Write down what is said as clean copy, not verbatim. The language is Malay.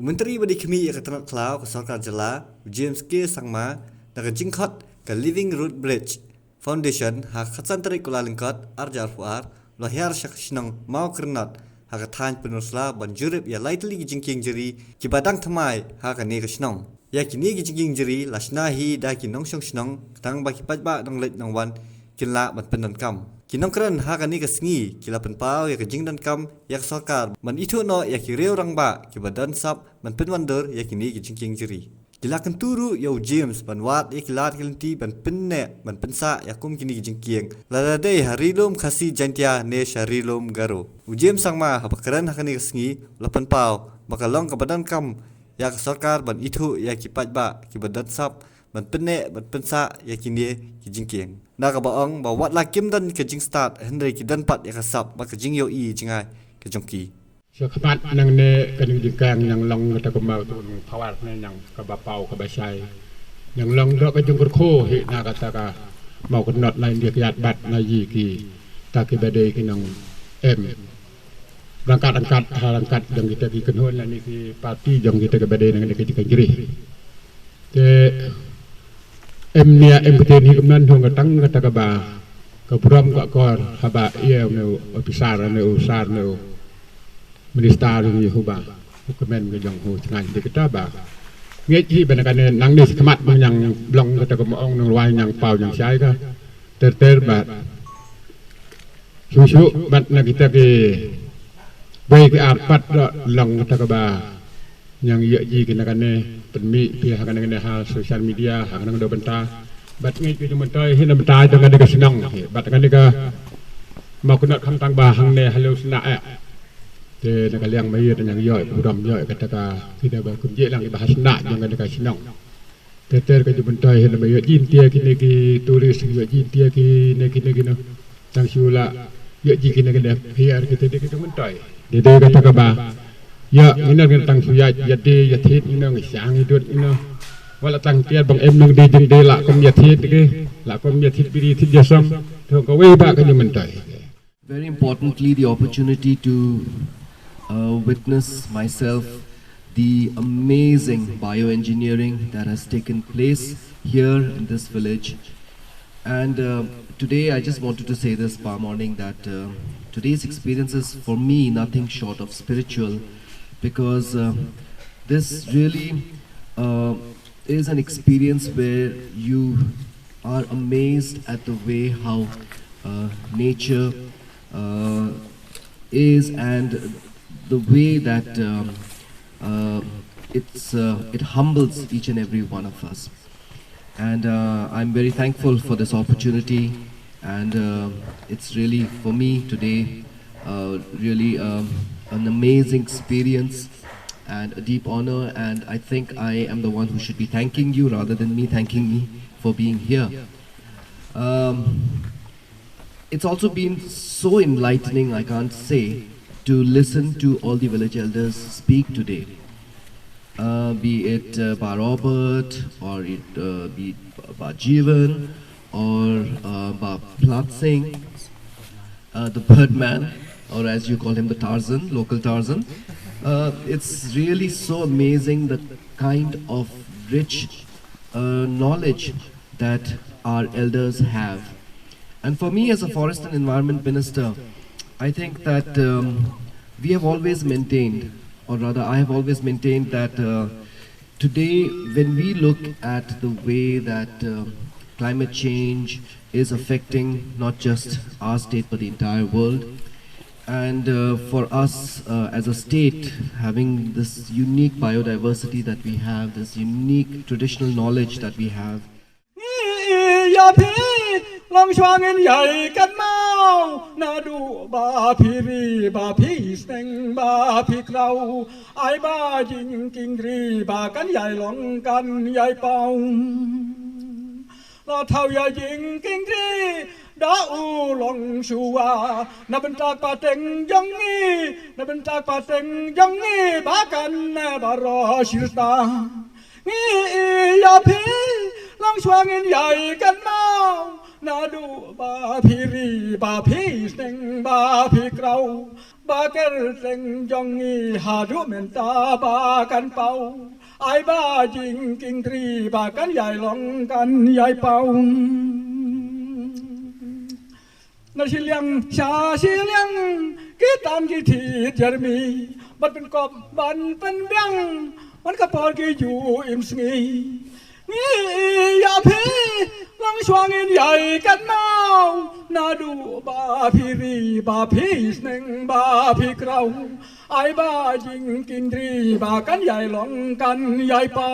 Menteri Badi Kemi yang ketenat kelau ke Sarkar Jala, James K Sangma, dan ke jingkot ke Living Root Bridge Foundation, hak khatsan tarik kula lingkot, arjar fuar, lo hiar syak sinong Mawkyrnot, hak than penusla ban jurip ya laitli ki jingkieng jeri, ki badang thamai, hak ne ke sinong. Ya kini ki jingkieng jeri, lasnahi da ki nong syong sinong, tang baki pajba nong leit nong wan, kin la ban pendan kam. Kinong keren hak ni ke sengi, kila penpau ya ke jingdan kam, ya ke sarkar, man itu no ya ki reu rang ba, ki badan sap, man penwander ya kini ki jingkieng jeri. Kila kenturu ya James ban wat ya kilat kelenti ban penne ban pensa ya kum kini ki jingkieng. Lada dei harilum khasi jantia ne sharilum garo. James Sangma haba keren hak ni ke sengi, la penpau, maka long ke badan kam, ya ke sarkar ban itu ya ki pajba, ki badan sap, ban penne ban pensa ya kini ki jingkieng. Na ka baong ba wat la kim dan ke jing start henry ki dan pat ya ka sap ba ke jing yo I jingai ke jongki. Sekapat nang ne kaning jingkang yang long kata kemau tu pawar yang kabapau kabasai yang long dok ke jungkur ko hi na kata ka mau kenot lain dia kiat bat na yi ki ta ki badai ki nang rangkat harangkat yang kita ki kenhon la ni ki parti jong kita ke badai nang ke jingkang jeri te nia keten hi kemnan hong katang kata ka ba ka pram ka kor haba ia no opisar no usar no Minister ni huba hukumen ke jong hu ngan di kita ba ngai hi benakan nang ni sekemat yang blong kata ko ong nang luai yang pau yang sai ka ter ba susu bat na kita ke baik apat long kata ko ba yang iya ji kena kane penmi pihak kane hal sosial media hak nang do benta bat ngai ke cuma toy hin benta jong ada ke senang bat kan ka mau kena kham tang ba hang ne halu sna te nak liang mai dan yang yoi buram yoi kata ka kita ba kun je lang bahas nak jangan dekat sinong ter ka jumpai hen mai jin tia kini ki tulis jin tia ki ne kini no tang sula ya ji kini kene hiar kita de kita mentai de kata ka ba ya ina kan tang suya ya de ya thit ina ngi sang idut ina wala tang tia bang em nang de jing de la kom ya thit ke la kom ya thit biri thit ya som thong ka we ba ka mentai. Very importantly, the opportunity to witness myself the amazing bioengineering that has taken place here in this village. And today I just wanted to say this morning that today's experience is for me nothing short of spiritual, because this really is an experience where you are amazed at the way how nature is, and the way that it humbles each and every one of us. And I'm very thankful for this opportunity, and it's really for me today really an amazing experience and a deep honor, and I think I am the one who should be thanking you rather than me thanking me for being here. It's also been so enlightening, I can't say, to listen to all the village elders speak today, be it Ba Robert, or it be Ba Jeevan, or Ba Plat Singh, the Birdman, or as you call him, the Tarzan, local Tarzan. It's really so amazing the kind of rich knowledge that our elders have. And for me as a forest and environment minister, I think that we have always maintained, or rather I have always maintained that today when we look at the way that climate change is affecting not just our state but the entire world, and for us as a state having this unique biodiversity that we have, this unique traditional knowledge that we have. Long chuang in yai kan mau na du ba phiri ba phi seng ba phi krau ai ba jing king ri ba kan yai long kan yai pau la thau yai jing king ri da u long shua na ben tak pa teng jong ni na ben tak pa teng jong ni ba kan ba ro shirta ni ya phi long chuang in yai kan mau นาดูบาพีรีบาพีเซงบาพีเกราบาเกลเซงจงงีหาดูเมนตาบากันเป่าไอ้บ้าจิงกิงทรีบากันใหญ่ลองกันใหญ่เป่านาชิเลียงชาชิเลียงกีตามกีทีเจอร์มีบันเป็นกบบันเป็นเบี้ยงมันก็พอกีอยู่อิมสงีงี้อย่าพีลองช่วงอินใหญ่กันเมานาดูบาพีรีบาพีสเนงบาพีเกราไอ้บ้าจิงกินทรีบากันใหญ่ลองกันใหญ่เป่า